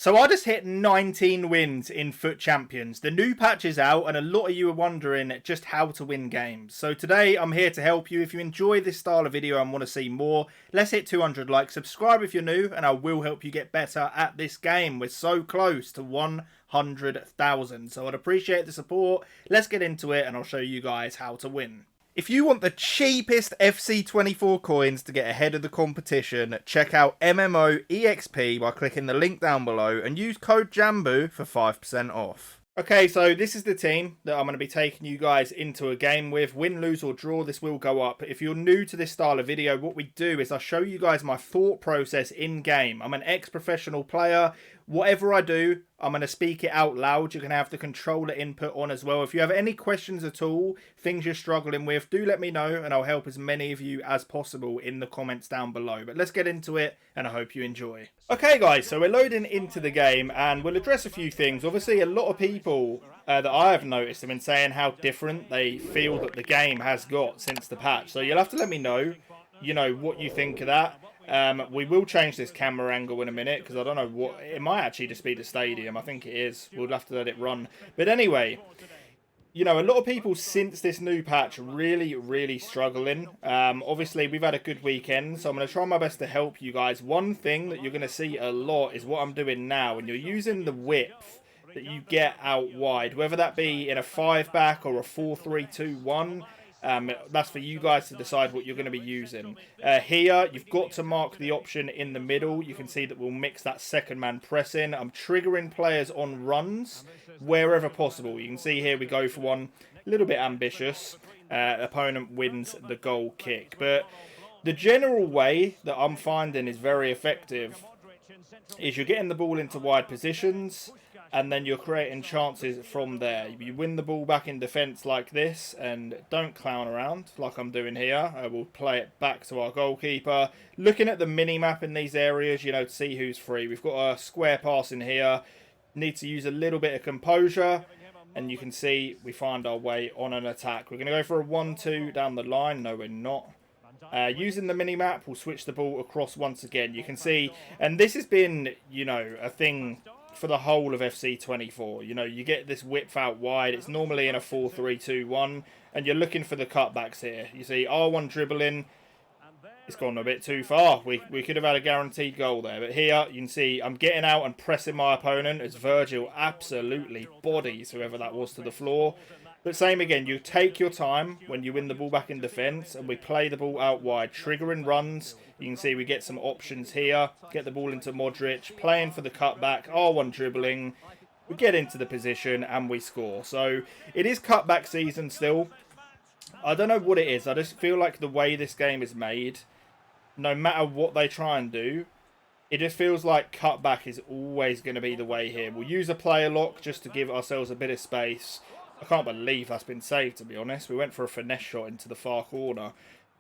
So I just hit 19 wins in Foot Champions. The new patch is out and a lot of you are wondering just how to win games. So today I'm here to help you. If you enjoy this style of video and want to see more, let's hit 200 likes. Subscribe if you're new and I will help you get better at this game. We're so close to 100,000. So I'd appreciate the support. Let's get into it and I'll show you guys how to win. If you want the cheapest FC24 coins to get ahead of the competition, check out MMOEXP by clicking the link down below and use code JambooUK for 5% off. Okay, so this is the team that I'm going to be taking you guys into a game with. Win, lose or draw, this will go up. If you're new to this style of video, what we do is I show you guys my thought process in game. I'm an ex-professional player. Whatever I do, I'm going to speak it out loud. You're going to have the controller input on as well. If you have any questions at all, things you're struggling with, do let me know and I'll help as many of you as possible in the comments down below. But let's get into it and I hope you enjoy. Okay guys, so we're loading into the game and we'll address a few things. Obviously a lot of people that I have noticed have been saying how different they feel that the game has got since the patch. So you'll have to let me know, what you think of that. We will change this camera angle in a minute because I don't know what it might actually just be the stadium. I think it is. We'll have to let it run. But anyway, a lot of people since this new patch really struggling. Obviously, we've had a good weekend, so I'm going to try my best to help you guys. One thing that you're going to see a lot is what I'm doing now, and you're using the width that you get out wide, whether that be in a 5-back or a 4-3-2-1. That's for you guys to decide what you're going to be using. Here, you've got to mark the option in the middle. You can see that we'll mix that second man press in. I'm triggering players on runs wherever possible. You can see here we go for one a little bit ambitious. Opponent wins the goal kick. But the general way that I'm finding is very effective is you're getting the ball into wide positions and then you're creating chances from there. You win the ball back in defence like this and don't clown around like I'm doing here. We'll play it back to our goalkeeper. Looking at the mini-map in these areas, to see who's free. We've got a square pass in here. Need to use a little bit of composure. And you can see we find our way on an attack. We're going to go for a 1-2 down the line. No, we're not. Using the mini-map, we'll switch the ball across once again. You can see, and this has been, a thing for the whole of FC24. You get this width out wide. It's normally in a 4-3-2-1, and you're looking for the cutbacks here. You see R1 dribbling. It's gone a bit too far. We could have had a guaranteed goal there. But here, you can see I'm getting out and pressing my opponent as Virgil absolutely bodies whoever that was to the floor. But same again, you take your time when you win the ball back in defence and we play the ball out wide, triggering runs. You can see we get some options here, get the ball into Modric, playing for the cutback, R1 dribbling, we get into the position and we score. So it is cutback season still. I don't know what it is, I just feel like the way this game is made, no matter what they try and do, it just feels like cutback is always going to be the way here. We'll use a player lock just to give ourselves a bit of space. I can't believe that's been saved, to be honest. We went for a finesse shot into the far corner.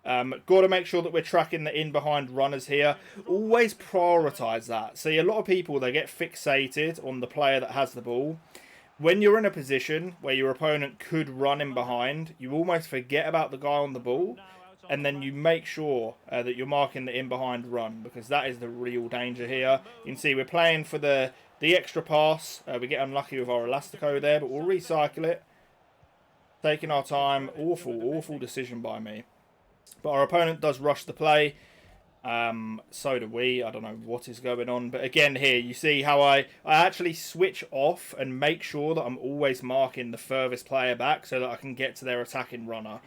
Got to make sure that we're tracking the in-behind runners here. Always prioritise that. See, a lot of people, they get fixated on the player that has the ball. When you're in a position where your opponent could run in behind, you almost forget about the guy on the ball. And then you make sure that you're marking the in-behind run, because that is the real danger here. You can see we're playing for the extra pass. We get unlucky with our Elastico there, but we'll recycle it. Taking our time. Awful decision by me. But our opponent does rush the play. So do we. I don't know what is going on. But again here, you see how I actually switch off and make sure that I'm always marking the furthest player back so that I can get to their attacking runner.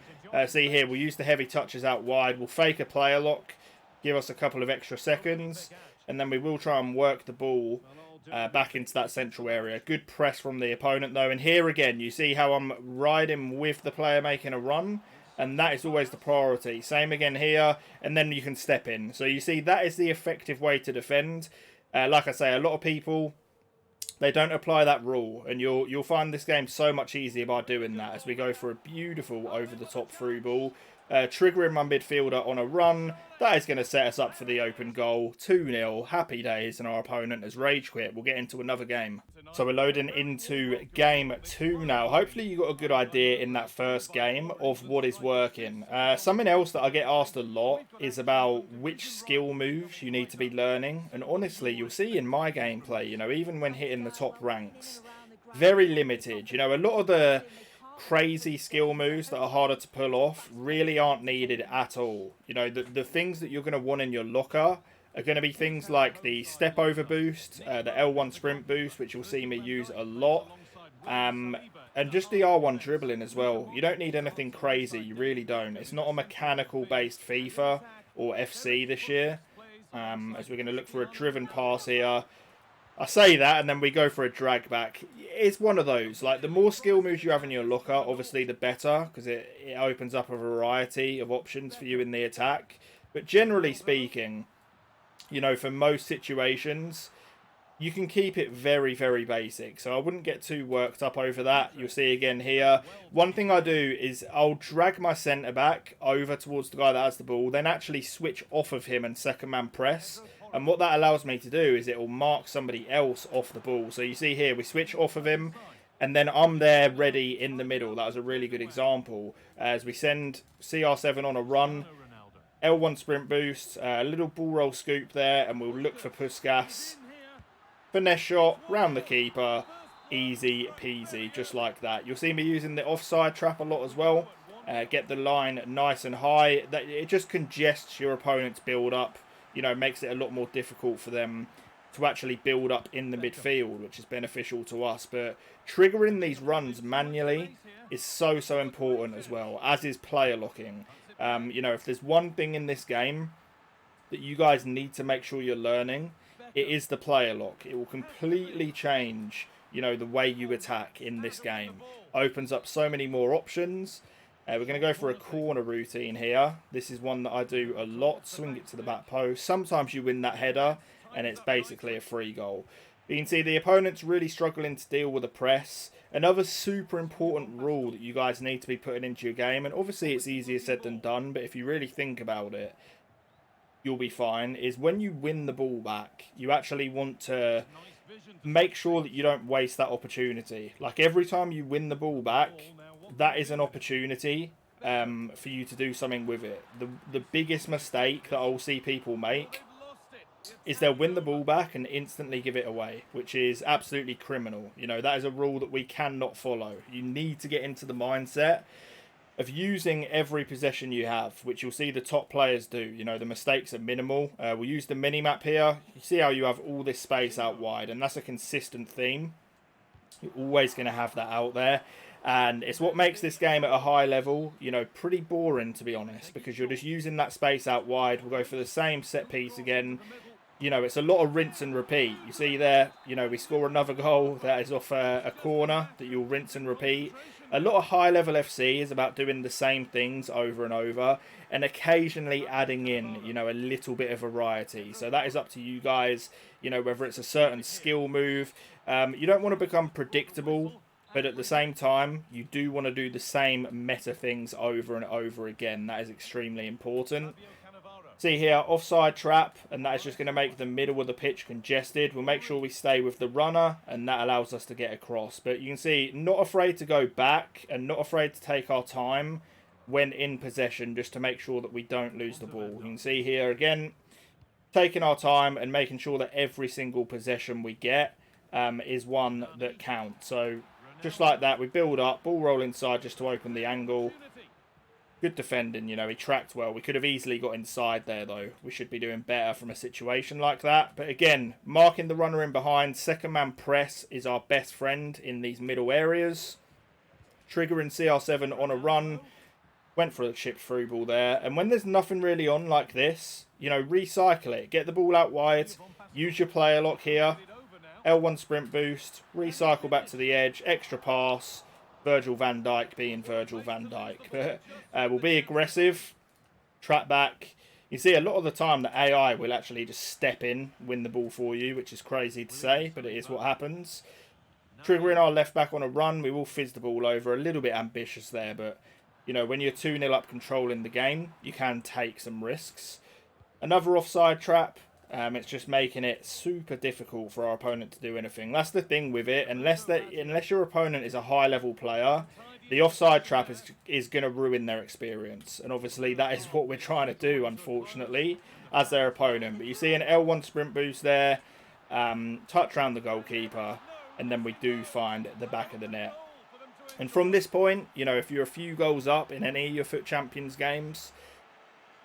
See here, we'll use the heavy touches out wide. We'll fake a player lock. Give us a couple of extra seconds. And then we will try and work the ball back into that central area. Good press from the opponent though. And here again, you see how I'm riding with the player making a run. And that is always the priority. Same again here. And then you can step in. So you see that is the effective way to defend. Like I say, a lot of people, they don't apply that rule. And you'll find this game so much easier by doing that. As we go for a beautiful over-the-top through ball. triggering my midfielder on a run. That is going to set us up for the open goal. 2-0. Happy days, and our opponent has rage quit. We'll get into another game. So we're loading into game 2 now. Hopefully you got a good idea in that first game of what is working. Something else that I get asked a lot is about which skill moves you need to be learning. And honestly, you'll see in my gameplay, you know, even when hitting the top ranks, very limited. You know, a lot of the crazy skill moves that are harder to pull off really aren't needed at all. You know, the things that you're going to want in your locker are going to be things like the step over boost, the L1 sprint boost, which you'll see me use a lot, and just the R1 dribbling as well. You don't need anything crazy, you really don't. It's not a mechanical based FIFA or FC this year, as we're going to look for a driven pass here. I say that, and then we go for a drag back. It's one of those. Like, the more skill moves you have in your locker, obviously the better, because it opens up a variety of options for you in the attack. But generally speaking, you know, for most situations, you can keep it very, very basic. So I wouldn't get too worked up over that. You'll see again here. One thing I do is I'll drag my centre-back over towards the guy that has the ball, then actually switch off of him and second-man press. And what that allows me to do is it will mark somebody else off the ball. So you see here, we switch off of him, and then I'm there ready in the middle. That was a really good example. As we send CR7 on a run, L1 sprint boost, a little ball roll scoop there, and we'll look for Puskas. Finesse shot, round the keeper, easy peasy, just like that. You'll see me using the offside trap a lot as well. Get the line nice and high. It just congests your opponent's build-up. You know, makes it a lot more difficult for them to actually build up in the midfield, which is beneficial to us. But triggering these runs manually is so important as well, as is player locking. You know, if there's one thing in this game that you guys need to make sure you're learning, it is the player lock. It will completely change, you know, the way you attack in this game. Opens up so many more options. We're going to go for a corner routine here. This is one that I do a lot. Swing it to the back post. Sometimes you win that header, and it's basically a free goal. You can see the opponent's really struggling to deal with a press. Another super important rule that you guys need to be putting into your game, and obviously it's easier said than done, but if you really think about it, you'll be fine, is when you win the ball back, you actually want to make sure that you don't waste that opportunity. Like, every time you win the ball back, that is an opportunity for you to do something with it. The biggest mistake that I'll see people make is they'll win the ball back and instantly give it away, which is absolutely criminal. You know, that is a rule that we cannot follow. You need to get into the mindset of using every possession you have, which you'll see the top players do. You know, the mistakes are minimal. We'll use the mini-map here. You see how you have all this space out wide, and that's a consistent theme. You're always going to have that out there. And it's what makes this game at a high level, you know, pretty boring, to be honest, because you're just using that space out wide. We'll go for the same set piece again. You know, it's a lot of rinse and repeat. You see there, you know, we score another goal that is off a corner that you'll rinse and repeat. A lot of high-level FC is about doing the same things over and over and occasionally adding in, you know, a little bit of variety. So that is up to you guys, you know, whether it's a certain skill move. You don't want to become predictable, but at the same time, you do want to do the same meta things over and over again. That is extremely important. See here, offside trap, and that is just going to make the middle of the pitch congested. We'll make sure we stay with the runner, and that allows us to get across. But you can see, not afraid to go back, and not afraid to take our time when in possession, just to make sure that we don't lose the ball. You can see here, again, taking our time and making sure that every single possession we get is one that counts. So, just like that, we build up, ball roll inside just to open the angle. Good defending, you know, he tracked well. We could have easily got inside there, though. We should be doing better from a situation like that. But again, marking the runner in behind, second man press is our best friend in these middle areas. Triggering CR7 on a run. Went for a chip through ball there. And when there's nothing really on like this, you know, recycle it. Get the ball out wide. Use your player lock here. L1 sprint boost. Recycle back to the edge. Extra pass. Virgil van Dijk being Virgil van Dijk. We'll be aggressive, trap back. You see a lot of the time the AI will actually just step in, win the ball for you, which is crazy to say, but it is what happens. Triggering our left back on a run, we will fizz the ball over. A little bit ambitious there, but You know, when you're 2-0 up controlling the game, you can take some risks. Another offside trap, it's just making it super difficult for our opponent to do anything. That's the thing with it. Unless your opponent is a high-level player, the offside trap is going to ruin their experience. And obviously, that is what we're trying to do, unfortunately, as their opponent. But you see an L1 sprint boost there, touch around the goalkeeper, and then we do find the back of the net. And from this point, you know, if you're a few goals up in any of your FUT Champions games,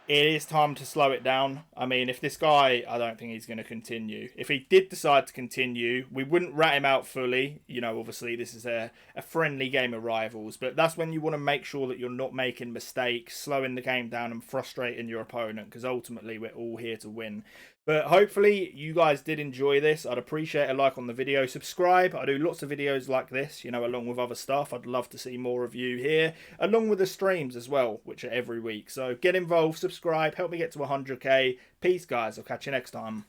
it is time to slow it down. I mean, if this guy, I don't think he's going to continue. If he did decide to continue, we wouldn't rat him out fully. You know, obviously this is a friendly game of rivals. But that's when you want to make sure that you're not making mistakes, slowing the game down and frustrating your opponent. Because ultimately, we're all here to win. But hopefully you guys did enjoy this. I'd appreciate a like on the video. Subscribe. I do lots of videos like this, you know, along with other stuff. I'd love to see more of you here, along with the streams as well, which are every week. So get involved, subscribe, help me get to 100k. Peace, guys. I'll catch you next time.